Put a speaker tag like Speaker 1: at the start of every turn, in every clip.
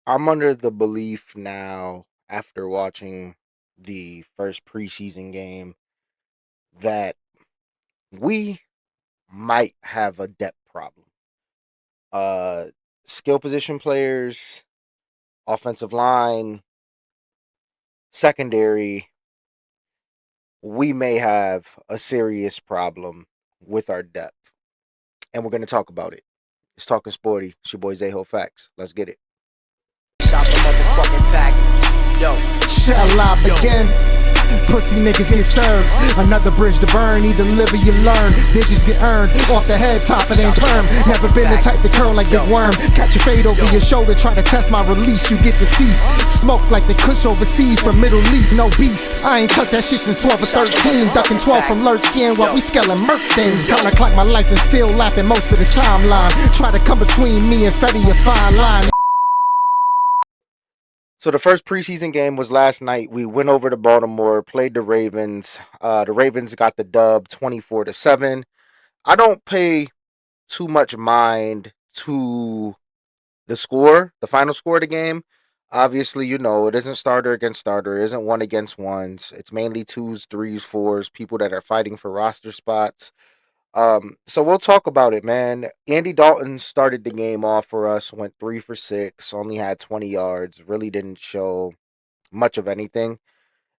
Speaker 1: I'm under the belief now, after watching the first preseason game, that we might have a depth problem. Uh, Skill position players, offensive line, secondary, we may have a serious problem with our depth. And we're going to talk about it. It's Talking Sporty. It's your boy SejoFcts. Let's get it.
Speaker 2: Stop the motherfucking fact. Yo.
Speaker 3: Shall I begin? Pussy niggas get served. Another bridge to burn. Either live or you learn. Digits get earned. Off the head top, it ain't perm. Never been the type to curl like Big Worm. Catch your fade over your shoulder. Try to test my release. You get deceased. Smoke like the kush overseas from Middle East. No beast. I ain't touched that shit since 12 or 13. Ducking 12 from lurking while we skelling murk things. Kinda clock my life and still laughing most of the timeline. Try to come between me and Fetty, a fine line.
Speaker 1: So the first preseason game was last night. We went over to Baltimore, played the Ravens. The Ravens got the dub 24-7. I don't pay too much mind to the score, the final score of the game. Obviously, it isn't starter against starter, it isn't one against ones. It's mainly twos, threes, fours, people that are fighting for roster spots. So we'll talk about it, man. Andy Dalton started the game off for us, went 3 for 6, only had 20 yards, really didn't show much of anything.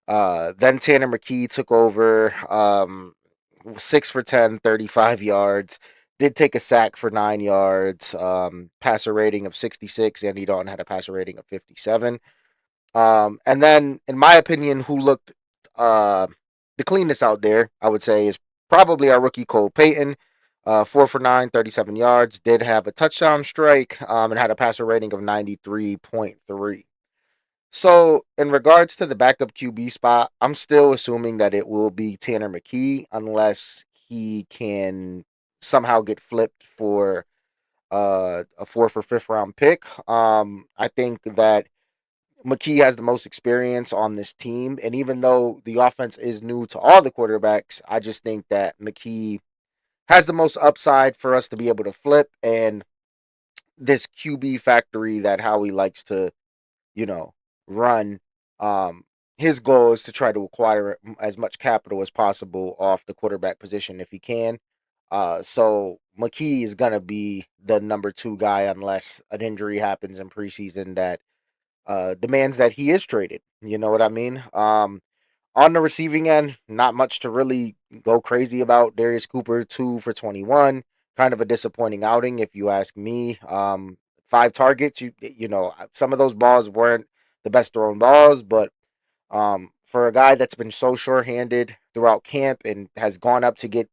Speaker 1: Then Tanner McKee took over, 6 for 10, 35 yards. Did take a sack for 9 yards. Passer rating of 66. Andy Dalton had a passer rating of 57. And then, in my opinion, who looked the cleanest out there, I would say, is probably our rookie Cole Payton. 4 for 9, 37 yards. Did have a touchdown strike, and had a passer rating of 93.3. So, in regards to the backup QB spot, I'm still assuming that it will be Tanner McKee unless he can somehow get flipped for a fourth or fifth round pick. I think that McKee has the most experience on this team, and even though the offense is new to all the quarterbacks, I just think that McKee has the most upside for us to be able to flip, and this QB factory that Howie likes to, you know, run. His goal is to try to acquire as much capital as possible off the quarterback position if he can. So McKee is gonna be the number 2 guy unless an injury happens in preseason that demands that he is traded. You know what I mean? On the receiving end, not much to really go crazy about. Darius Cooper, 2 for 21. Kind of a disappointing outing, if you ask me. 5 targets. Some of those balls weren't the best thrown balls, but for a guy that's been so sure-handed throughout camp and has gone up to get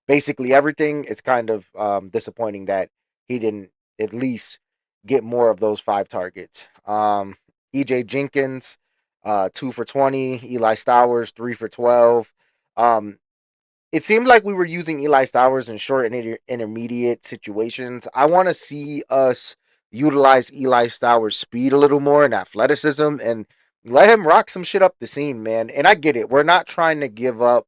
Speaker 1: basically everything, it's kind of disappointing that he didn't at least get more of those 5 targets. EJ Jenkins, 2 for 20. Eli Stowers, 3 for 12. Um, it seemed like we were using Eli Stowers in short and intermediate situations. I want to see us utilize Eli Stowers' speed a little more and athleticism and let him rock some shit up the seam, man. And I get it. Um we're not trying to give up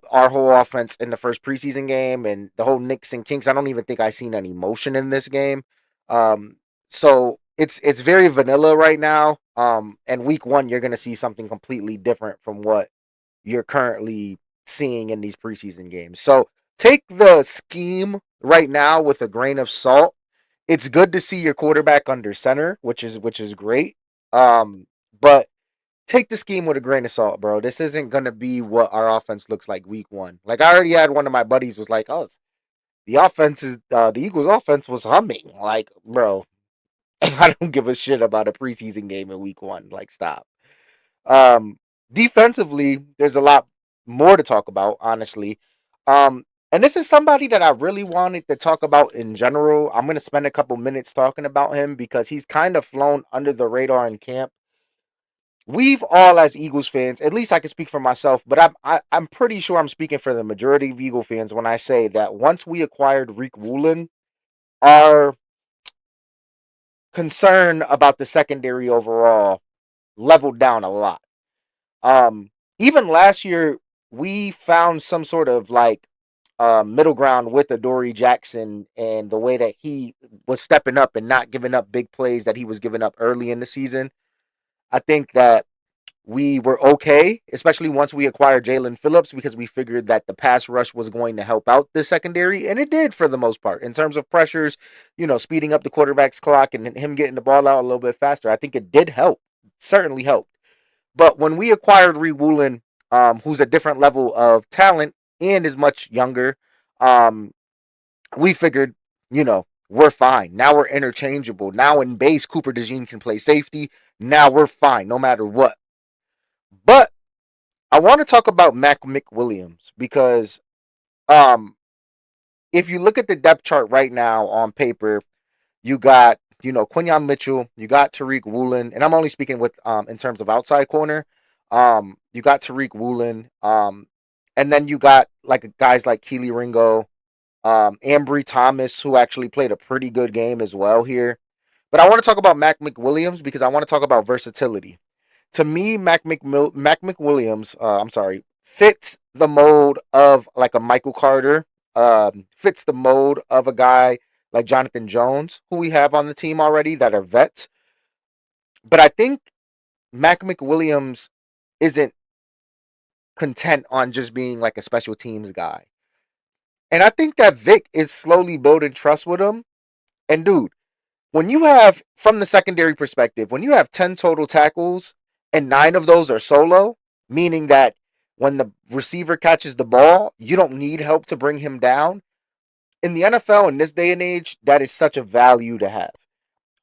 Speaker 1: our whole offense in the first preseason game and the whole nicks and kinks. I don't even think I seen any motion in this game. Um, so it's very vanilla right now. And week 1 you're gonna see something completely different from what you're currently seeing in these preseason games. So take the scheme right now with a grain of salt. It's good to see your quarterback under center, which is great. But take the scheme with a grain of salt, bro. This isn't gonna be what our offense looks like week 1. Like I already had one of my buddies was like, "Oh, the Eagles' offense was humming." Like, bro, I don't give a shit about a preseason game in week 1. Like, stop. Um, Defensively, there's a lot more to talk about, honestly. And this is somebody that I really wanted to talk about in general. I'm gonna spend a couple minutes talking about him because he's kind of flown under the radar in camp. We've all, as Eagles fans, at least I can speak for myself, but I'm pretty sure I'm speaking for the majority of Eagle fans when I say that once we acquired Rick Woolen, our concern about the secondary overall leveled down a lot. Even last year, we found some sort of like middle ground with Adoree Jackson and the way that he was stepping up and not giving up big plays that he was giving up early in the season. I think that we were okay, especially once we acquired Jalen Phillips, because we figured that the pass rush was going to help out the secondary, and it did for the most part. In terms of pressures, speeding up the quarterback's clock and him getting the ball out a little bit faster, I think it did help. Certainly helped. But when we acquired Reed Woolen, who's a different level of talent and is much younger, um, we figured, we're fine. Now we're interchangeable. Now in base, Cooper DeJean can play safety. Now we're fine, no matter what. But I want to talk about Mac McWilliams because if you look at the depth chart right now on paper, you got, Quinyon Mitchell, you got Tariq Woolen, and I'm only speaking with in terms of outside corner. You got Tariq Woolen, and then you got like guys like Keely Ringo, Ambry Thomas, who actually played a pretty good game as well here. But I want to talk about Mac McWilliams because I want to talk about versatility. To me, Mac McWilliams, fits the mold of like a Michael Carter, fits the mold of a guy like Jonathan Jones, who we have on the team already that are vets. But I think Mac McWilliams isn't content on just being like a special teams guy. And I think that Vic is slowly building trust with him. And dude, when you have, from the secondary perspective, when you have 10 total tackles and 9 of those are solo, meaning that when the receiver catches the ball, you don't need help to bring him down. In the NFL in this day and age, that is such a value to have.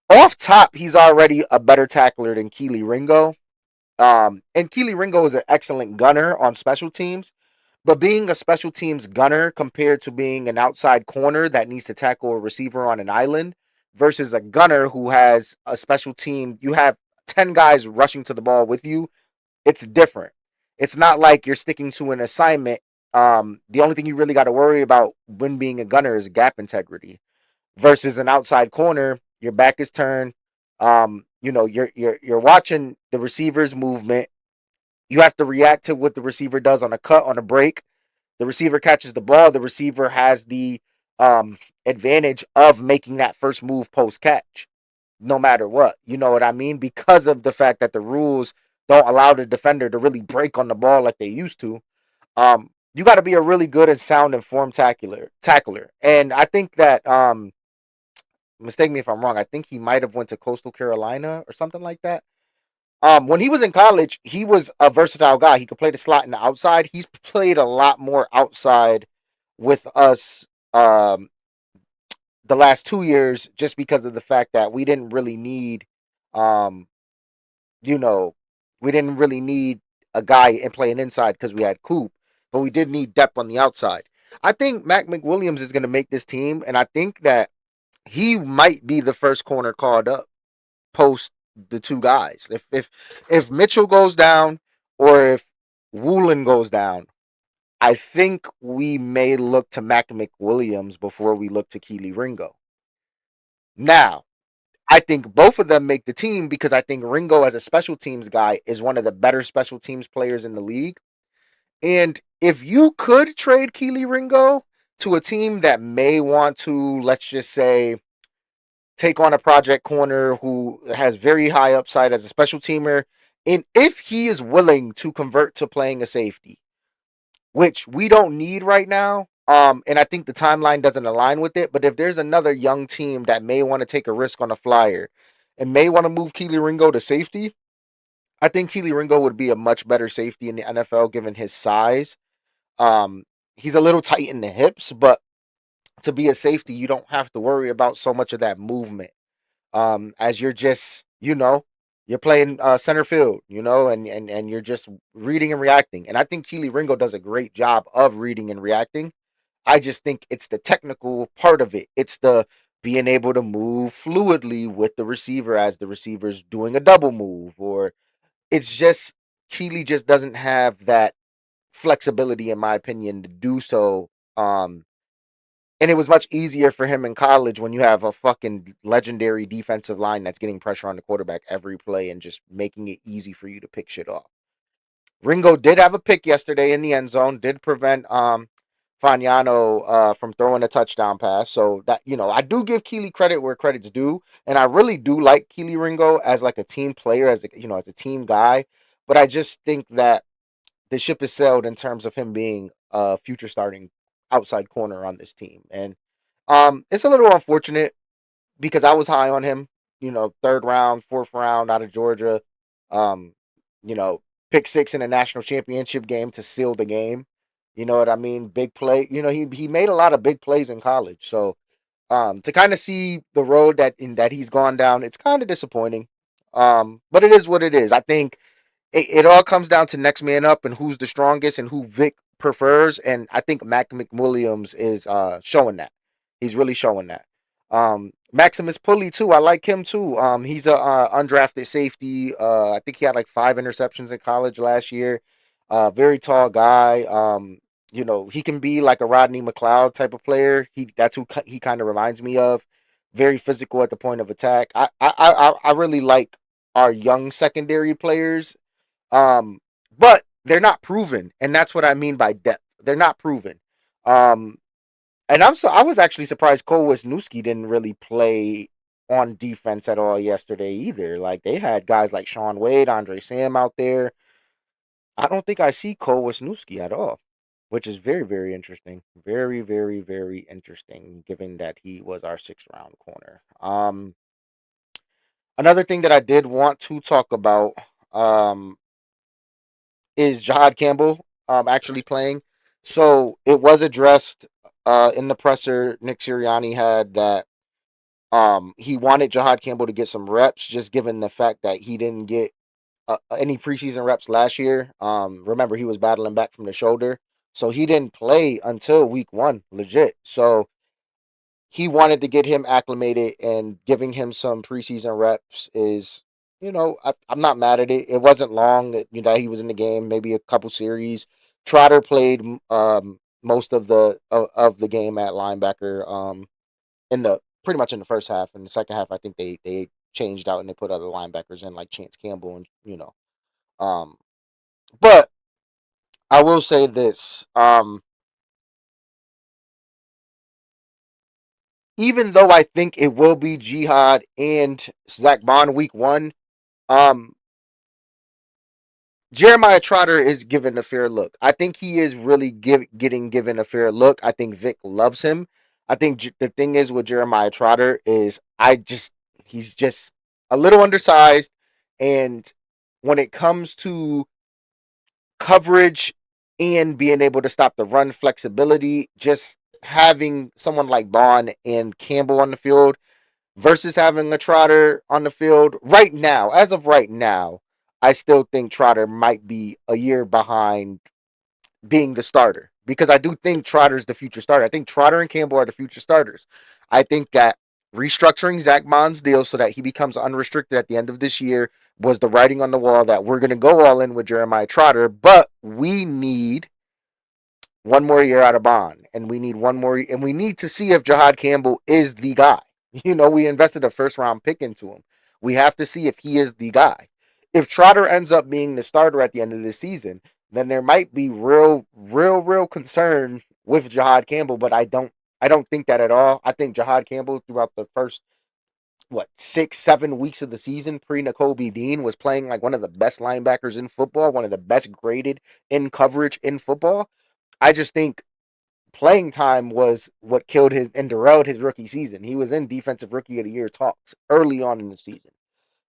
Speaker 1: Off top, he's already a better tackler than Keely Ringo. And Keely Ringo is an excellent gunner on special teams. But being a special teams gunner compared to being an outside corner that needs to tackle a receiver on an island versus a gunner who has a special team, you have 10 guys rushing to the ball with you, it's different. It's not like you're sticking to an assignment. The only thing you really got to worry about when being a gunner is gap integrity versus an outside corner. Your back is turned. You're watching the receiver's movement. You have to react to what the receiver does on a cut, on a break. The receiver catches the ball. The receiver has the advantage of making that first move post catch, no matter what. You know what I mean? Because of the fact that the rules don't allow the defender to really break on the ball like they used to. You got to be a really good and sound informed tackler. And I think that, mistake me if I'm wrong, I think he might have went to Coastal Carolina or something like that. When he was in college, he was a versatile guy. He could play the slot and the outside. He's played a lot more outside with us the last 2 years just because of the fact that we didn't really need, um, we didn't really need a guy and play an inside because we had Coop, but we did need depth on the outside. I think Mac McWilliams is going to make this team, and I think that he might be the first corner called up post the two guys. If Mitchell goes down or if Woolen goes down, I think we may look to Mac McWilliams before we look to Keely Ringo. Now, I think both of them make the team because I think Ringo, as a special teams guy, is one of the better special teams players in the league. And if you could trade Keely Ringo to a team that may want to, let's just say, take on a project corner who has very high upside as a special teamer, and if he is willing to convert to playing a safety, which we don't need right now, and I think the timeline doesn't align with it, but if there's another young team that may want to take a risk on a flyer and may want to move Keely Ringo to safety, I think Keely Ringo would be a much better safety in the NFL given his size. He's a little tight in the hips, but to be a safety, you don't have to worry about so much of that movement. As you're just, you're playing center field, and you're just reading and reacting. And I think Keely Ringo does a great job of reading and reacting. I just think it's the technical part of it. It's the being able to move fluidly with the receiver as the receiver's doing a double move, or it's just Keely just doesn't have that flexibility, in my opinion, to do so. And it was much easier for him in college when you have a fucking legendary defensive line that's getting pressure on the quarterback every play and just making it easy for you to pick shit off. Ringo did have a pick yesterday in the end zone, did prevent Fagnano from throwing a touchdown pass. So that, I do give Keely credit where credit's due, and I really do like Keely Ringo as like a team player, as a team guy. But I just think that the ship is sailed in terms of him being a future starting outside corner on this team, and it's a little unfortunate because I was high on him. Third round, fourth round out of Georgia. Um, you know, pick six in a national championship game to seal the game. You know what I mean? Big play. He made a lot of big plays in college. So to kind of see the road that he's gone down, it's kind of disappointing. But it is what it is. I think it all comes down to next man up and who's the strongest and who Vic prefers. And I think Mac McWilliams is showing that. He's really showing that. Maximus Pulley too. I like him too. He's a undrafted safety. I think he had like 5 interceptions in college last year. Very tall guy. He can be like a Rodney McLeod type of player. That's who he kind of reminds me of. Very physical at the point of attack. I really like our young secondary players, but they're not proven, and that's what I mean by depth. They're not proven. Um, and I was actually surprised Cole Wisniewski didn't really play on defense at all yesterday either. Like they had guys like Sean Wade, Andre Sam out there. I don't think I see Cole Wisniewski at all, which is very, very interesting. Very, very, very interesting, given that he was our sixth round corner. Another thing that I did want to talk about um, is Jahad Campbell actually playing. So it was addressed in the presser. Nick Sirianni had that he wanted Jahad Campbell to get some reps, just given the fact that he didn't get any preseason reps last year. Remember, he was battling back from the shoulder, so he didn't play until week 1, legit. So he wanted to get him acclimated, and giving him some preseason reps is, I'm not mad at it. It wasn't long that he was in the game, maybe a couple series. Trotter played most of the game at linebacker in the pretty much in the first half. In the second half, I think they changed out and they put other linebackers in like Chance Campbell and um, but I will say this. Even though I think it will be Jihad and Zach Bond week 1, um, Jeremiah Trotter is given a fair look. I think he is really getting given a fair look. I think Vic loves him. I think the thing is with Jeremiah Trotter is he's just a little undersized, and when it comes to coverage and being able to stop the run flexibility, just having someone like Bond and Campbell on the field versus having a Trotter on the field right now, as of right now, I still think Trotter might be a year behind being the starter because I do think Trotter's the future starter. I think Trotter and Campbell are the future starters. I think that restructuring Zach Bond's deal so that he becomes unrestricted at the end of this year was the writing on the wall that we're going to go all in with Jeremiah Trotter, but we need one more year out of Bond, and we need one more, and we need to see if Jahad Campbell is the guy. We invested a first round pick into him. We have to see if he is the guy. If Trotter ends up being the starter at the end of the season, then there might be real concern with Jahad Campbell, but I don't think that at all. I think Jahad Campbell throughout the first 6-7 weeks of the season pre Nakobe Dean was playing like one of the best linebackers in football, one of the best graded in coverage in football. I just think playing time was what killed his and derailed his rookie season. He was in defensive rookie of the year talks early on in the season.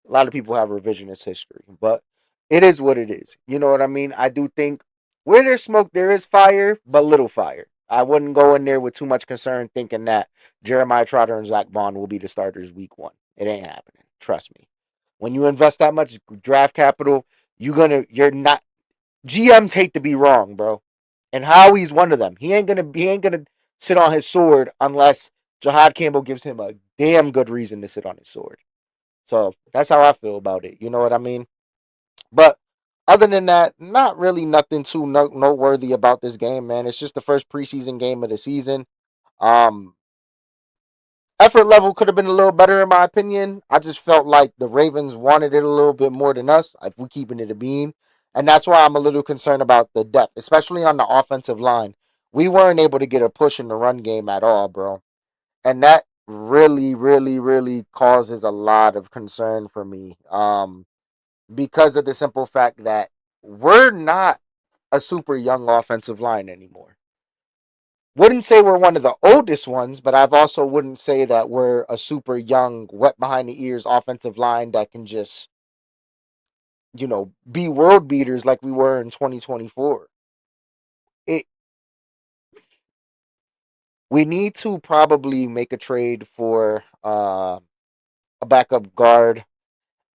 Speaker 1: A lot of people have revisionist history, but it is what it is. You know what I mean? I do think where there's smoke, there is fire, but little fire. I wouldn't go in there with too much concern thinking that Jeremiah Trotter and Zach Bond will be the starters week 1. It ain't happening. Trust me. When you invest that much draft capital, you're not GMs hate to be wrong, bro. And Howie's one of them. He ain't gonna sit on his sword unless Jahad Campbell gives him a damn good reason to sit on his sword. So that's how I feel about it. You know what I mean? But other than that, not really nothing too noteworthy about this game, man. It's just the first preseason game of the season. Um, Effort level could have been a little better in my opinion. I just felt like the Ravens wanted it a little bit more than us, if we keeping it a bean. And that's why I'm a little concerned about the depth, especially on the offensive line. we weren't able to get a push in the run game at all, bro. And that really, really, really causes a lot of concern for me. Because of the simple fact that we're not a super young offensive line anymore. Wouldn't say we're one of the oldest ones, but I've also wouldn't say that we're a super young, wet behind the ears offensive line that can just, be world beaters like we were in 2024. It We need to probably make a trade for a backup guard.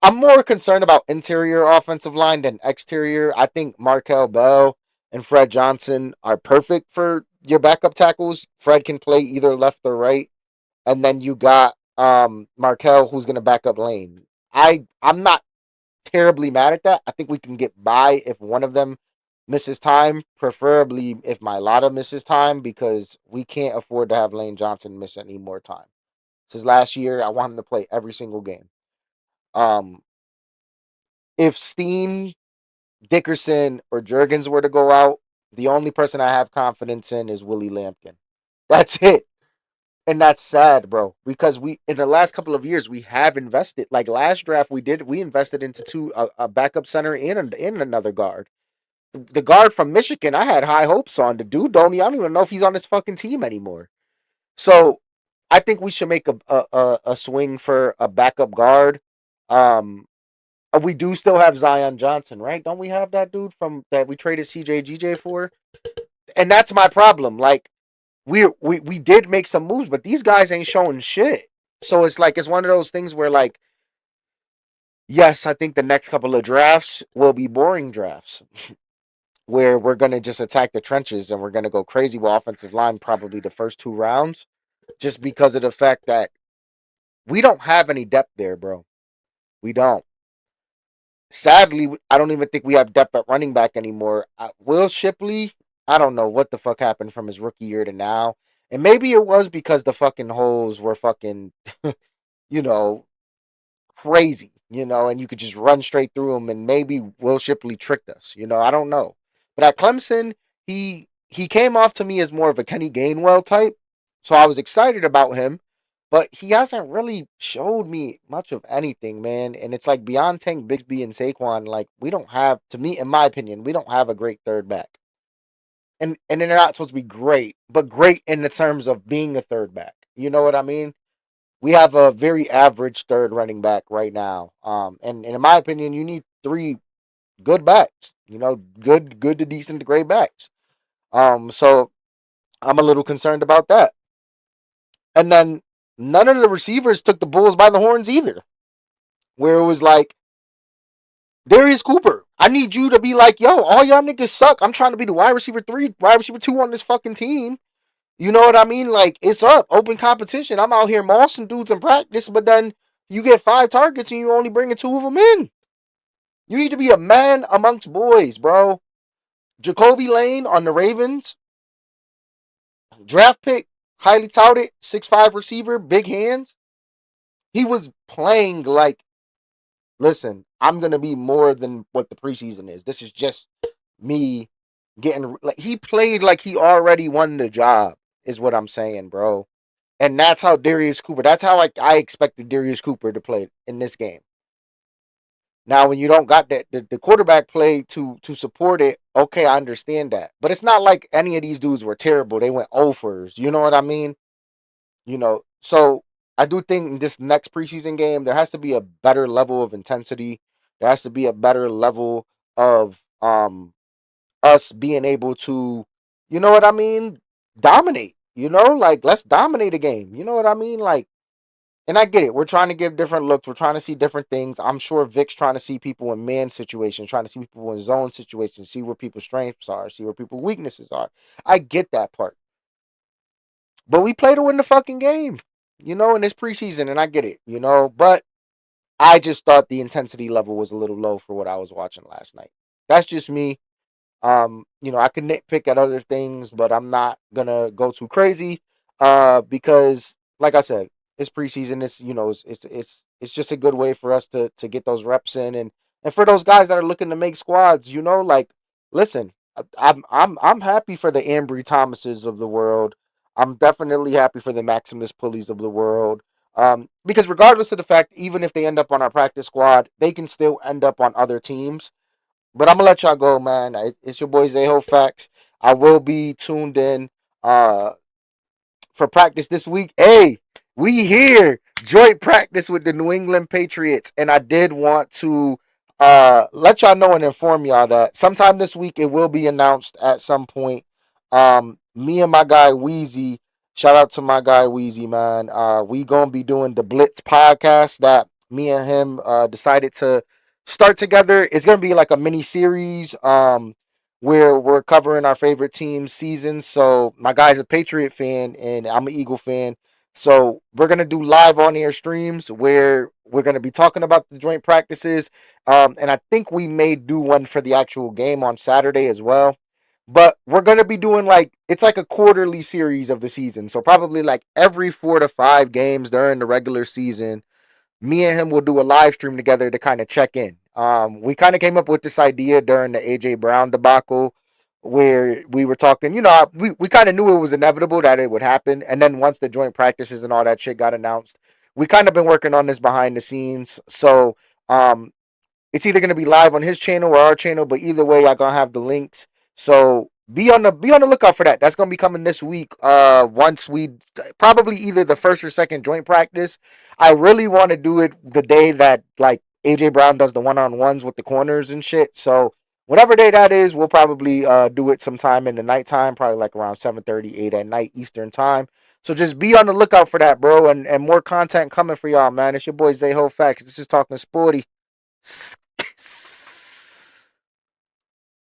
Speaker 1: I'm more concerned about interior offensive line than exterior. I think Markel Bell and Fred Johnson are perfect for your backup tackles. Fred can play either left or right, and then you got Markel who's going to back up Lane. I'm not terribly mad at that. I think we can get by if one of them misses time, preferably if Mailata misses time, because we can't afford to have Lane Johnson miss any more time. Since last year, I want him to play every single game. Um, if Steen, Dickerson, or Jurgens were to go out, the only person I have confidence in is Willie Lampkin. That's it. And that's sad, bro, because we in the last couple of years we have invested. Like last draft, we invested into a backup center and another guard. The guard from Michigan, I had high hopes on. The dude, I don't even know if he's on this fucking team anymore. So I think we should make a swing for a backup guard. Um, we do still have Zion Johnson, right? Don't we have that dude from that we traded CJGJ for? And that's my problem. Like we did make some moves, but these guys ain't showing shit. So it's like it's one of those things where like, yes, I think the next couple of drafts will be boring drafts where we're gonna just attack the trenches and we're gonna go crazy with offensive line probably the first 2 rounds, just because of the fact that we don't have any depth there, bro. We don't. Sadly, I don't even think we have depth at running back anymore. Will Shipley, I don't know what the fuck happened from his rookie year to now. And maybe it was because the fucking holes were fucking, you know, crazy, and you could just run straight through them. And maybe Will Shipley tricked us, I don't know. But at Clemson, he came off to me as more of a Kenny Gainwell type. So I was excited about him. But he hasn't really showed me much of anything, man. And it's like beyond Tank Bigsby and Saquon, like we don't have, to me, in my opinion, we don't have a great third back. And they're not supposed to be great, but great in the terms of being a third back. You know what I mean? We have a very average third running back right now. And in my opinion, you need 3 good backs. Good to decent to great backs. So I'm a little concerned about that. And then none of the receivers took the Bulls by the horns either. Where it was like, Darius Cooper, I need you to be like, yo, all y'all niggas suck. I'm trying to be the wide receiver 3, wide receiver 2 on this fucking team. You know what I mean? Like, it's up, open competition. I'm out here mossing dudes in practice, but then you get 5 targets and you only bringing 2 of them in. You need to be a man amongst boys, bro. Jacoby Lane on the Ravens, draft pick, highly touted, 6'5" receiver, big hands. He was playing like, listen, I'm going to be more than what the preseason is. This is just me getting, like, he played like he already won the job, is what I'm saying, bro. And that's how Darius Cooper, that's how I expected Darius Cooper to play in this game. Now, when you don't got the quarterback play to support it, okay, I understand that. But it's not like any of these dudes were terrible. They went offers. You know what I mean? So I do think in this next preseason game, there has to be a better level of intensity. There has to be a better level of us being able to, you know what I mean, dominate. Like let's dominate a game. You know what I mean? Like, and I get it. We're trying to give different looks. We're trying to see different things. I'm sure Vic's trying to see people in man situations, trying to see people in zone situations, see where people's strengths are, see where people's weaknesses are. I get that part. But we play to win the fucking game, in this preseason, and I get it, But I just thought the intensity level was a little low for what I was watching last night. That's just me. I could nitpick at other things, but I'm not gonna go too crazy. Because like I said, it's preseason. It's just a good way for us to get those reps in, and for those guys that are looking to make squads, like, listen, I'm happy for the Ambry Thomases of the world. I'm definitely happy for the Maximus Pulleys of the world. Because regardless of the fact, even if they end up on our practice squad, they can still end up on other teams. But I'm gonna let y'all go, man. It's your boy SejoFcts. I will be tuned in. For practice this week. Hey, we here. Joint practice with the New England Patriots. And I did want to let y'all know and inform y'all that sometime this week it will be announced at some point. Me and my guy Weezy, shout out to my guy Weezy, man. We gonna be doing the BLITZ podcast that me and him decided to start together. It's gonna be like a mini series. Where we're covering our favorite team seasons. So my guy's a Patriot fan and I'm an Eagle fan. So we're gonna do live on air streams where we're gonna be talking about the joint practices. And I think we may do one for the actual game on Saturday as well. But we're gonna be doing like it's like a quarterly series of the season. So probably like every 4 to 5 games during the regular season, me and him will do a live stream together to kind of check in. We kind of came up with this idea during the AJ Brown debacle where we were talking, we kind of knew it was inevitable that it would happen. And then once the joint practices and all that shit got announced, we kind of been working on this behind the scenes. So it's either gonna be live on his channel or our channel, but either way, y'all gonna have the links. So be on the lookout for that. That's gonna be coming this week. Once we probably either the first or second joint practice. I really want to do it the day that like AJ Brown does the one-on-ones with the corners and shit. So whatever day that is, we'll probably do it sometime in the nighttime, probably like around 7:30, 8 at night Eastern time. So just be on the lookout for that, bro, and more content coming for y'all, man. It's your boy SejoFcts. This is talking sporty.